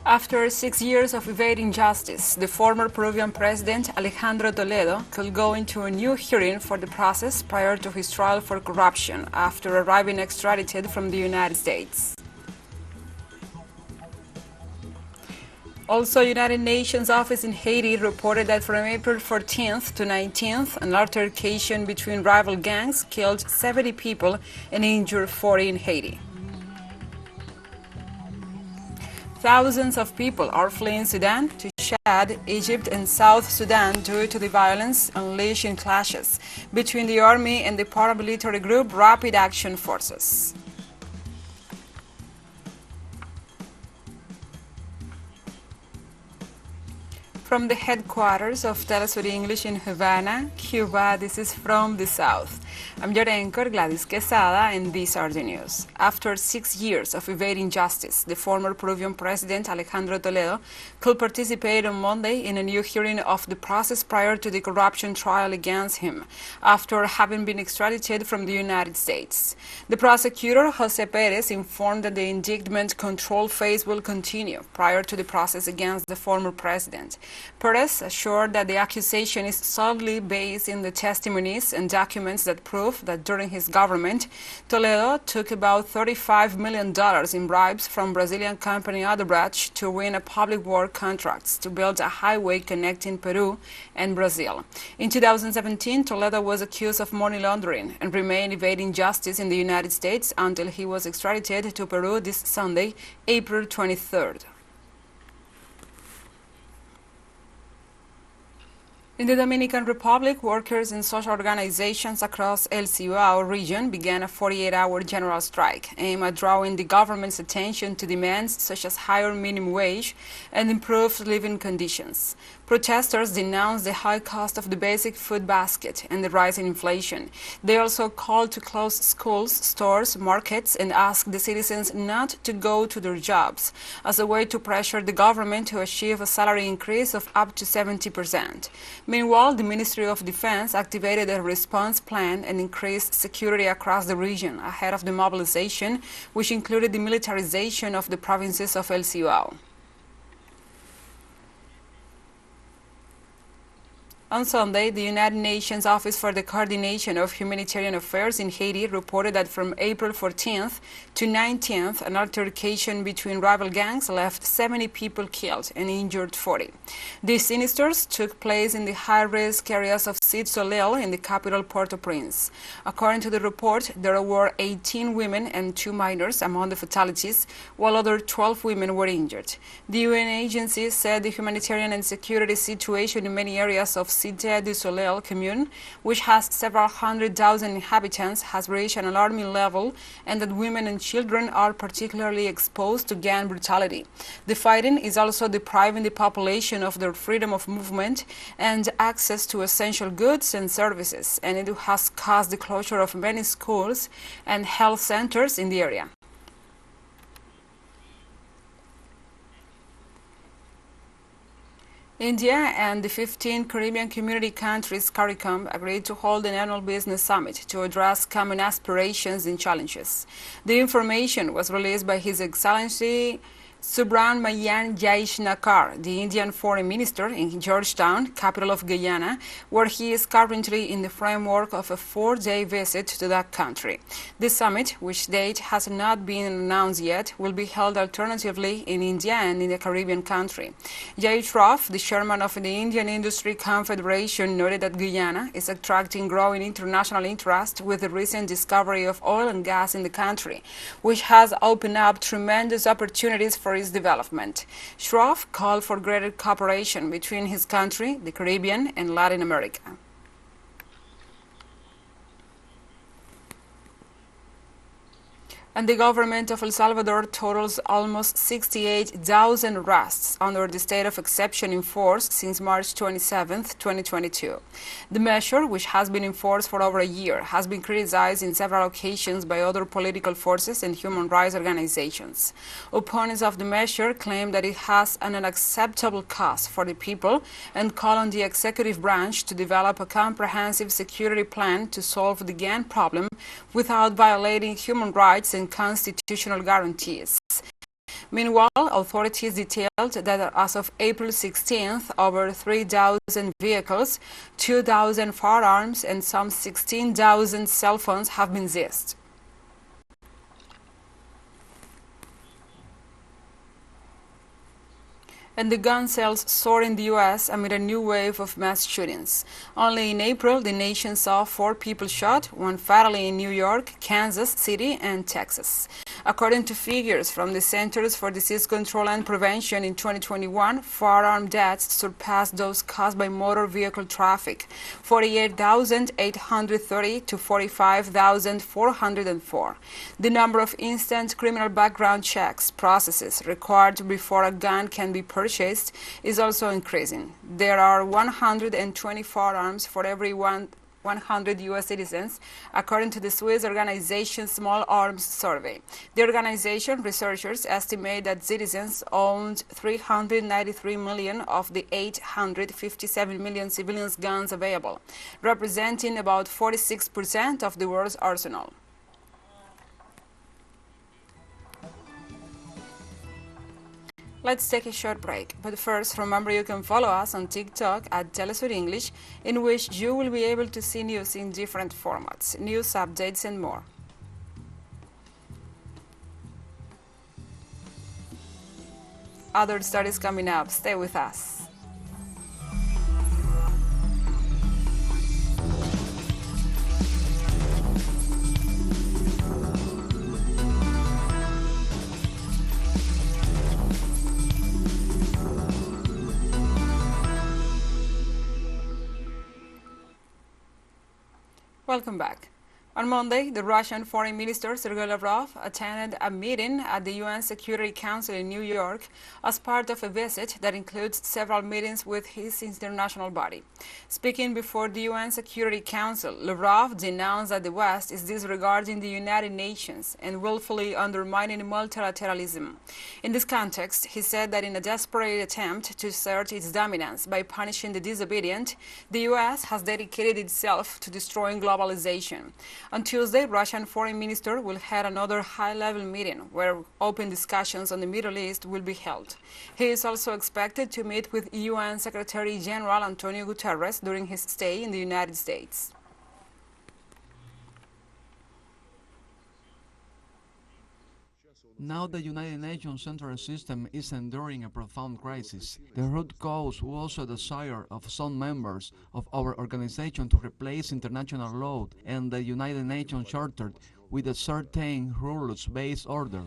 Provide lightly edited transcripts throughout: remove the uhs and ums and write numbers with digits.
After 6 years of evading justice, the former Peruvian president Alejandro Toledo could go into a new hearing for the process prior to his trial for corruption after arriving extradited from the United States. Also, United Nations office in Haiti reported that from April 14th to 19th, an altercation between rival gangs killed 70 people and injured 40 in Haiti. Thousands of people are fleeing Sudan to Chad, Egypt, and South Sudan due to the violence unleashed in clashes between the army and the paramilitary group Rapid Action Forces. From the headquarters of TeleSUR English in Havana, Cuba, this is From the South. I'm your anchor, Gladys Quesada, and these are the news. After 6 years of evading justice, the former Peruvian president Alejandro Toledo could participate on Monday in a new hearing of the process prior to the corruption trial against him, after having been extradited from the United States. The prosecutor, Jose Perez, informed that the indictment control phase will continue prior to the process against the former president. Perez assured that the accusation is solely based in the testimonies and documents that prove that during his government, Toledo took about $35 million in bribes from Brazilian company Odebrecht to win a public work contracts to build a highway connecting Peru and Brazil. In 2017, Toledo was accused of money laundering and remained evading justice in the United States until he was extradited to Peru this Sunday, April 23rd. In the Dominican Republic, workers and social organizations across El Cibao region began a 48-hour general strike aimed at drawing the government's attention to demands such as higher minimum wage and improved living conditions. Protesters denounced the high cost of the basic food basket and the rise in inflation. They also called to close schools, stores, markets, and asked the citizens not to go to their jobs as a way to pressure the government to achieve a salary increase of up to 70%. Meanwhile, the Ministry of Defense activated a response plan and increased security across the region ahead of the mobilization, which included the militarization of the provinces of El Cibao. On Sunday, the United Nations Office for the Coordination of Humanitarian Affairs in Haiti reported that from April 14th to 19th, an altercation between rival gangs left 70 people killed and injured 40. These sinisters took place in the high-risk areas of Cité Soleil in the capital Port-au-Prince. According to the report, there were 18 women and 2 minors among the fatalities, while other 12 women were injured. The UN agency said the humanitarian and security situation in many areas of Cité du Soleil commune, which has several 100,000 inhabitants, has reached an alarming level, and that women and children are particularly exposed to gang brutality. The fighting is also depriving the population of their freedom of movement and access to essential goods and services, and it has caused the closure of many schools and health centers in the area. India and the 15 Caribbean community countries CARICOM agreed to hold an annual business summit to address common aspirations and challenges. The information was released by His Excellency Subramanian Jaishankar, the Indian Foreign Minister, in Georgetown, capital of Guyana, where he is currently in the framework of a 4-day visit to that country. This summit, which date has not been announced yet, will be held alternatively in India and in a Caribbean country. Jay Shroff, the chairman of the Indian Industry Confederation, noted that Guyana is attracting growing international interest with the recent discovery of oil and gas in the country, which has opened up tremendous opportunities for its development. Shroff called for greater cooperation between his country, the Caribbean, and Latin America. And the government of El Salvador totals almost 68,000 arrests under the state of exception in force since March 27, 2022. The measure, which has been enforced for over a year, has been criticized in several occasions by other political forces and human rights organizations. Opponents of the measure claim that it has an unacceptable cost for the people and call on the executive branch to develop a comprehensive security plan to solve the gang problem without violating human rights and constitutional guarantees. Meanwhile, authorities detailed that as of April 16th, over 3,000 vehicles, 2,000 firearms, and some 16,000 cell phones have been seized. And the gun sales soar in the U.S. amid a new wave of mass shootings. Only in April, the nation saw 4 people shot, one fatally in New York, Kansas City, and Texas. According to figures from the Centers for Disease Control and Prevention, in 2021, firearm deaths surpassed those caused by motor vehicle traffic, 48,830 to 45,404. The number of instant criminal background checks processes required before a gun can be purchased is also increasing. There are 120 firearms for every 100 U.S. citizens, according to the Swiss organization Small Arms Survey. The organization researchers estimate that citizens owned 393 million of the 857 million civilian guns available, representing about 46% of the world's arsenal. Let's take a short break, but first remember you can follow us on TikTok at TeleSUR English, in which you will be able to see news in different formats, news updates and more. Other stories coming up, stay with us. Welcome back. On Monday, the Russian Foreign Minister Sergei Lavrov attended a meeting at the UN Security Council in New York as part of a visit that includes several meetings with his international body. Speaking before the UN Security Council, Lavrov denounced that the West is disregarding the United Nations and willfully undermining multilateralism. In this context, he said that in a desperate attempt to assert its dominance by punishing the disobedient, the US has dedicated itself to destroying globalization. On Tuesday, Russian Foreign Minister will head another high-level meeting where open discussions on the Middle East will be held. He is also expected to meet with UN Secretary General Antonio Guterres during his stay in the United States. Now the United Nations central system is enduring a profound crisis. The root cause was also a desire of some members of our organization to replace international law and the United Nations Charter with a certain rules-based order.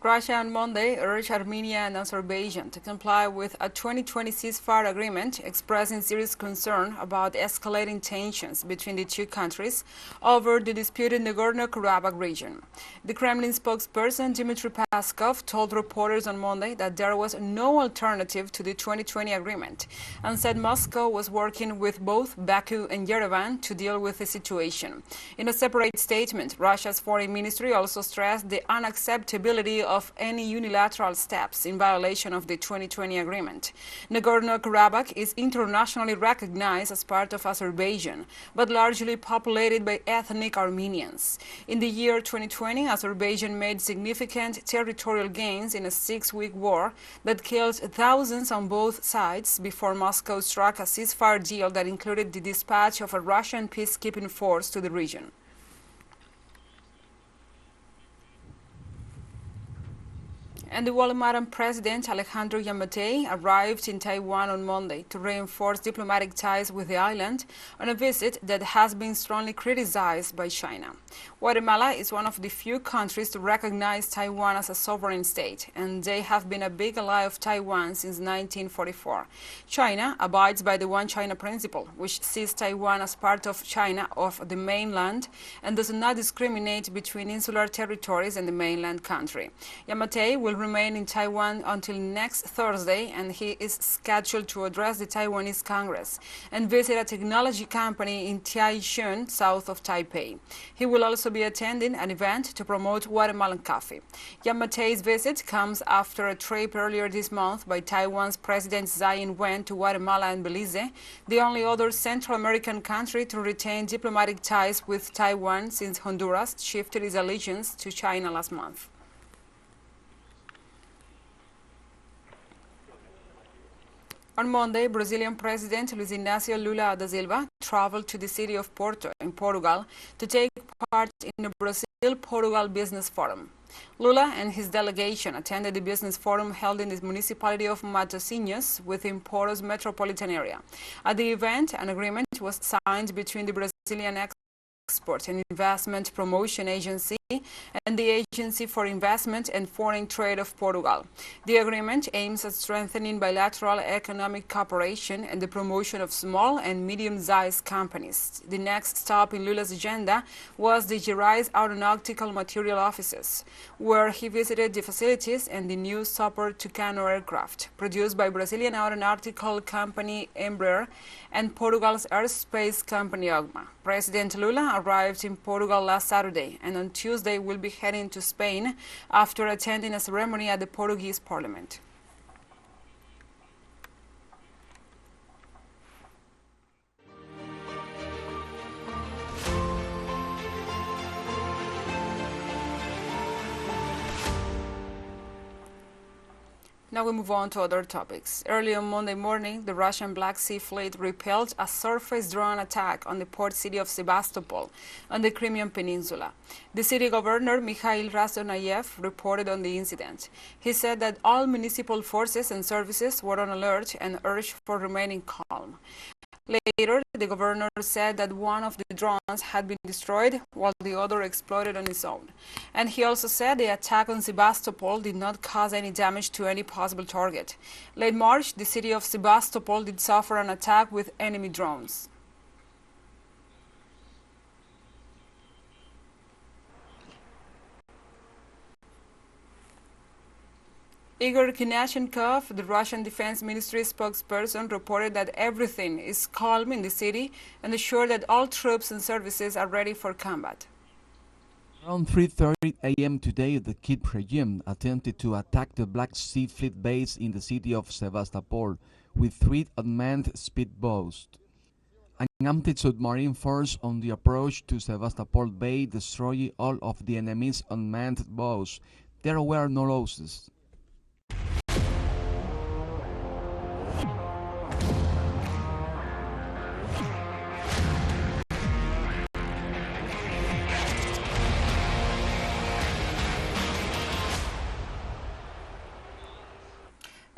Russia on Monday urged Armenia and Azerbaijan to comply with a 2020 ceasefire agreement, expressing serious concern about escalating tensions between the two countries over the disputed Nagorno-Karabakh region. The Kremlin spokesperson Dmitry Peskov told reporters on Monday that there was no alternative to the 2020 agreement and said Moscow was working with both Baku and Yerevan to deal with the situation. In a separate statement, Russia's foreign ministry also stressed the unacceptability of any unilateral steps in violation of the 2020 agreement. Nagorno-Karabakh is internationally recognized as part of Azerbaijan, but largely populated by ethnic Armenians. In the year 2020, Azerbaijan made significant territorial gains in a 6-week war that killed thousands on both sides before Moscow struck a ceasefire deal that included the dispatch of a Russian peacekeeping force to the region. And the Guatemalan President Alejandro Yamatei arrived in Taiwan on Monday to reinforce diplomatic ties with the island on a visit that has been strongly criticized by China. Guatemala is one of the few countries to recognize Taiwan as a sovereign state, and they have been a big ally of Taiwan since 1944. China abides by the One China principle, which sees Taiwan as part of China, of the mainland, and does not discriminate between insular territories and the mainland country. Yamatei will remain in Taiwan until next Thursday, and he is scheduled to address the Taiwanese Congress and visit a technology company in Taichung, south of Taipei. He will also be attending an event to promote Guatemalan coffee. Yamatei's visit comes after a trip earlier this month by Taiwan's President Tsai Ing-wen to Guatemala and Belize, the only other Central American country to retain diplomatic ties with Taiwan since Honduras shifted its allegiance to China last month. On Monday, Brazilian President Luiz Inácio Lula da Silva traveled to the city of Porto in Portugal to take part in the Brazil-Portugal Business Forum. Lula and his delegation attended the business forum held in the municipality of Matosinhos within Porto's metropolitan area. At the event, an agreement was signed between the Brazilian Export and Investment Promotion Agency and the Agency for Investment and Foreign Trade of Portugal. The agreement aims at strengthening bilateral economic cooperation and the promotion of small and medium-sized companies. The next stop in Lula's agenda was the Gerais Aeronautical Material Offices, where he visited the facilities and the new Super Tucano aircraft, produced by Brazilian aeronautical company Embraer and Portugal's aerospace company OGMA. President Lula arrived in Portugal last Saturday and on Tuesday will be heading to Spain after attending a ceremony at the Portuguese Parliament. Now we move on to other topics. Early on Monday morning, the Russian Black Sea Fleet repelled a surface drone attack on the port city of Sevastopol on the Crimean Peninsula. The city governor, Mikhail Razdonayev, reported on the incident. He said that all municipal forces and services were on alert and urged for remaining calm. Later, the governor said that one of the drones had been destroyed while the other exploded on its own. And he also said the attack on Sebastopol did not cause any damage to any possible target. Late March, the city of Sebastopol did suffer an attack with enemy drones. Igor Konashenkov, the Russian Defense Ministry spokesperson, reported that everything is calm in the city and assured that all troops and services are ready for combat. Around 3:30 a.m. today, the Kiev regime attempted to attack the Black Sea Fleet base in the city of Sevastopol with 3 unmanned speedboats. An anti-submarine force on the approach to Sevastopol Bay destroyed all of the enemy's unmanned boats. There were no losses.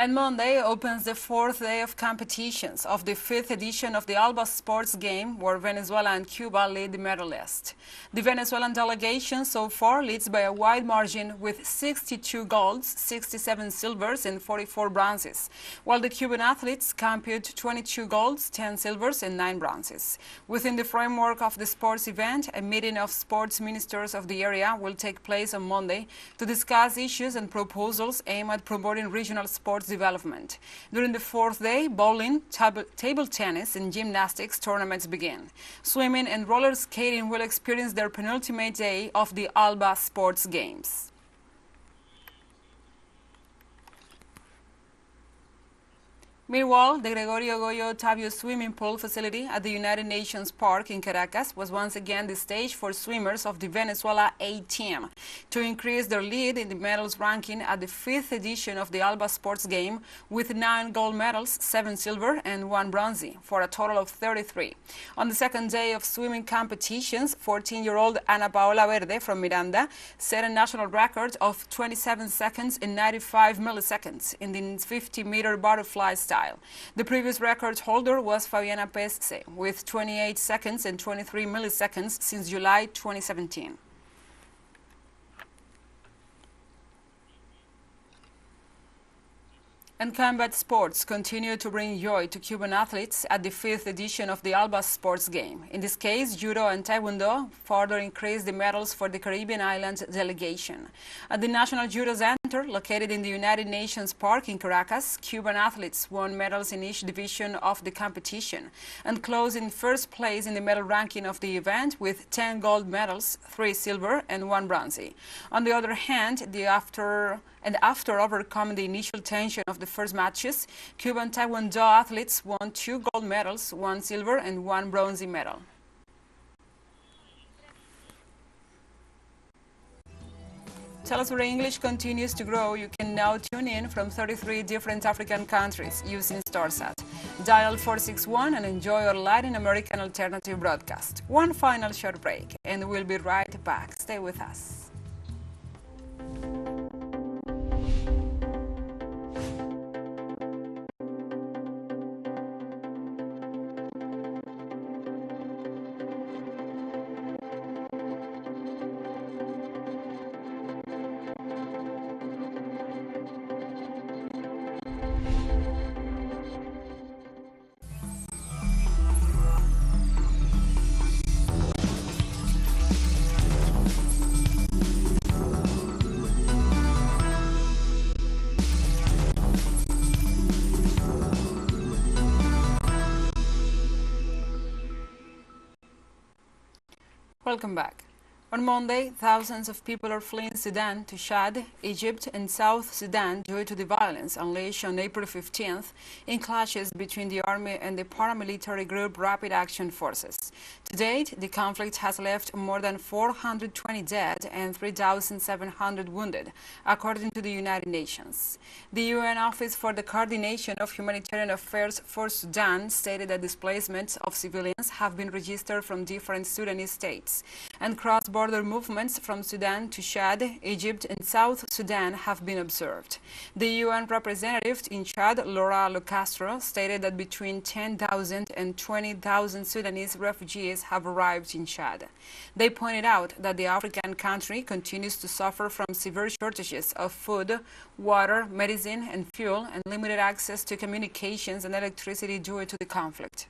And Monday opens the 4th day of competitions of the 5th edition of the Alba Sports Game, where Venezuela and Cuba lead the medal list. The Venezuelan delegation so far leads by a wide margin with 62 golds, 67 silvers, and 44 bronzes, while the Cuban athletes compute 22 golds, 10 silvers, and 9 bronzes. Within the framework of the sports event, a meeting of sports ministers of the area will take place on Monday to discuss issues and proposals aimed at promoting regional sports development. During the 4th day, bowling, table tennis, and gymnastics tournaments begin. Swimming and roller skating will experience their penultimate day of the Alba Sports Games. Meanwhile, the Gregorio Goyo Tavio swimming pool facility at the United Nations Park in Caracas was once again the stage for swimmers of the Venezuela A team to increase their lead in the medals ranking at the 5th edition of the Alba Sports Game with 9 gold medals, 7 silver, and 1 bronze, for a total of 33. On the second day of swimming competitions, 14-year-old Ana Paola Verde from Miranda set a national record of 27 seconds and 95 milliseconds in the 50-meter butterfly style. The previous record holder was Fabiana Pesce with 28 seconds and 23 milliseconds since July 2017. And combat sports continue to bring joy to Cuban athletes at the 5th edition of the Alba Sports Game. In this case, judo and taekwondo further increased the medals for the Caribbean island delegation. At the National Judo Center, located in the United Nations Park in Caracas, Cuban athletes won medals in each division of the competition and closed in first place in the medal ranking of the event with 10 gold medals, 3 silver, and 1 bronze. On the other hand, after overcoming the initial tension of the first matches, Cuban Taekwondo athletes won 2 gold medals, 1 silver, and 1 bronze medal. TeleSUR English continues to grow. You can now tune in from 33 different African countries using StarSat. Dial 461 and enjoy our Latin American alternative broadcast. One final short break, and we'll be right back. Stay with us. Welcome back. On Monday, thousands of people are fleeing Sudan to Chad, Egypt, and South Sudan due to the violence unleashed on April 15th in clashes between the army and the paramilitary group Rapid Action Forces. To date, the conflict has left more than 420 dead and 3,700 wounded, according to the United Nations. The UN Office for the Coordination of Humanitarian Affairs for Sudan stated that displacements of civilians have been registered from different Sudanese states, and cross-border movements from Sudan to Chad, Egypt, and South Sudan have been observed. The UN representative in Chad, Laura Locastro, stated that between 10,000 and 20,000 Sudanese refugees have arrived in Chad. They pointed out that the African country continues to suffer from severe shortages of food, water, medicine, and fuel, and limited access to communications and electricity due to the conflict.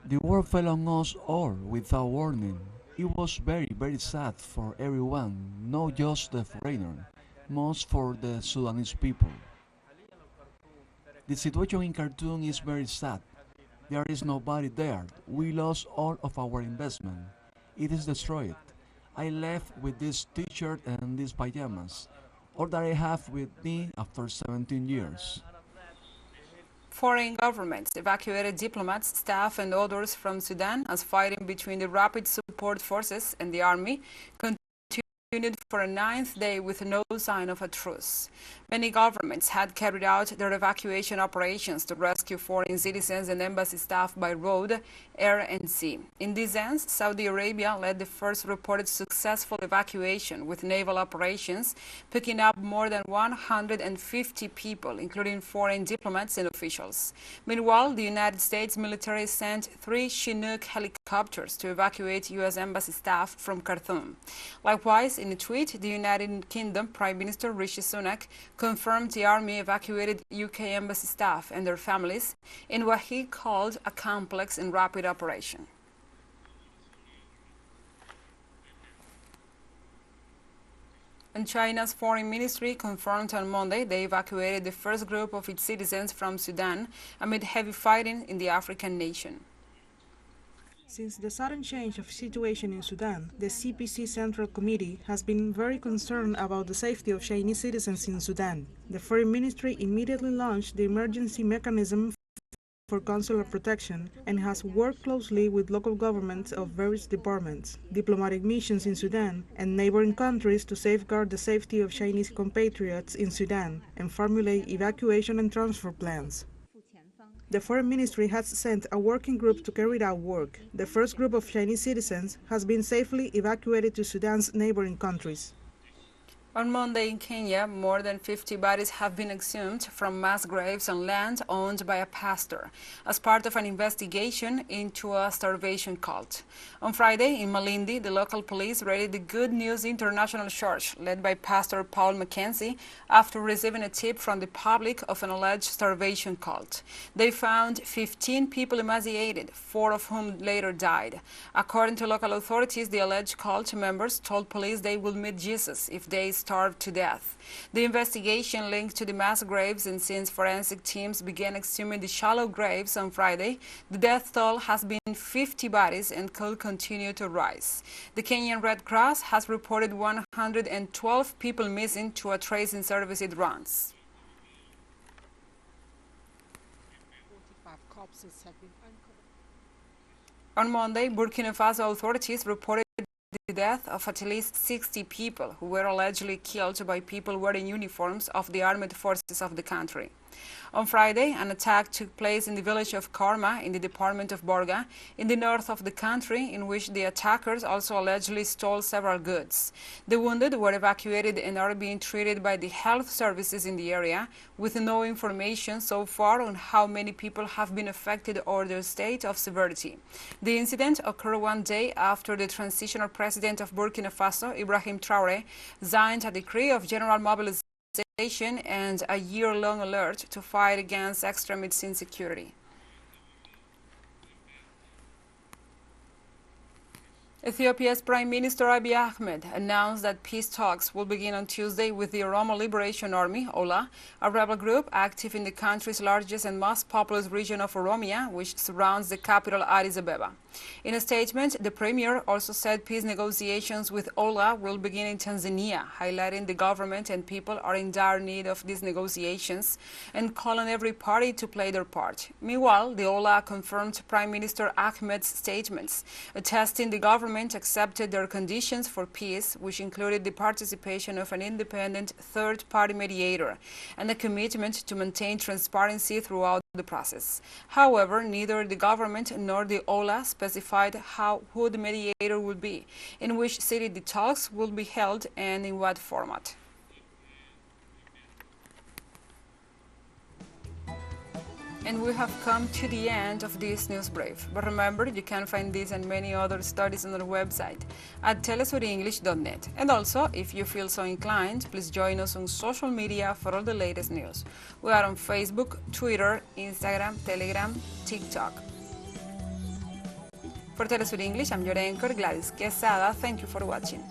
The war fell on us all without warning. It was very, very sad for everyone, not just the foreigner, most for the Sudanese people. The situation in Khartoum is very sad. There is nobody there. We lost all of our investment. It is destroyed. I left with this t-shirt and these pajamas, all that I have with me after 17 years. Foreign governments evacuated diplomats, staff, and others from Sudan as fighting between the Rapid Support Forces and the army continued for a ninth day with no sign of a truce. Many governments had carried out their evacuation operations to rescue foreign citizens and embassy staff by road, air, and sea. In this sense, Saudi Arabia led the first reported successful evacuation, with naval operations picking up more than 150 people, including foreign diplomats and officials. Meanwhile, the United States military sent 3 Chinook helicopters to evacuate U.S. embassy staff from Khartoum. Likewise, in a tweet, the United Kingdom Prime Minister Rishi Sunak confirmed the army evacuated UK embassy staff and their families in what he called a complex and rapid operation. And China's foreign ministry confirmed on Monday they evacuated the first group of its citizens from Sudan amid heavy fighting in the African nation. Since the sudden change of situation in Sudan, the CPC Central Committee has been very concerned about the safety of Chinese citizens in Sudan. The Foreign Ministry immediately launched the emergency mechanism for consular protection and has worked closely with local governments of various departments, diplomatic missions in Sudan, and neighboring countries to safeguard the safety of Chinese compatriots in Sudan and formulate evacuation and transfer plans. The Foreign Ministry has sent a working group to carry out work. The first group of Chinese citizens has been safely evacuated to Sudan's neighboring countries. On Monday in Kenya, more than 50 bodies have been exhumed from mass graves on land owned by a pastor as part of an investigation into a starvation cult. On Friday in Malindi, the local police raided the Good News International Church, led by Pastor Paul Mackenzie, after receiving a tip from the public of an alleged starvation cult. They found 15 people emaciated, 4 of whom later died. According to local authorities, the alleged cult members told police they would meet Jesus if they starved to death. The investigation linked to the mass graves, and since forensic teams began exhuming the shallow graves on Friday, the death toll has been 50 bodies and could continue to rise. The Kenyan Red Cross has reported 112 people missing to a tracing service it runs. 45 corpses have been uncovered. On Monday, Burkina Faso authorities reported the death of at least 60 people who were allegedly killed by people wearing uniforms of the armed forces of the country. On Friday, an attack took place in the village of Korma in the department of Borga, in the north of the country, in which the attackers also allegedly stole several goods. The wounded were evacuated and are being treated by the health services in the area, with no information so far on how many people have been affected or their state of severity. The incident occurred one day after the transitional president of Burkina Faso, Ibrahim Traoré, signed a decree of general mobilization and a year-long alert to fight against extremist insecurity. Ethiopia's Prime Minister Abiy Ahmed announced that peace talks will begin on Tuesday with the Oromo Liberation Army, OLA, a rebel group active in the country's largest and most populous region of Oromia, which surrounds the capital Addis Ababa. In a statement, the premier also said peace negotiations with OLA will begin in Tanzania, highlighting the government and people are in dire need of these negotiations and call on every party to play their part. Meanwhile, the OLA confirmed Prime Minister Ahmed's statements, attesting the government accepted their conditions for peace, which included the participation of an independent third-party mediator and a commitment to maintain transparency throughout the process. However, neither the government nor the OLA specified who the mediator would be, in which city the talks will be held, and in what format. And we have come to the end of this news brief. But remember, you can find this and many other studies on our website at telesurenglish.net. And also, if you feel so inclined, please join us on social media for all the latest news. We are on Facebook, Twitter, Instagram, Telegram, TikTok. For TeleSUR English, I'm your anchor, Gladys Quesada. Thank you for watching.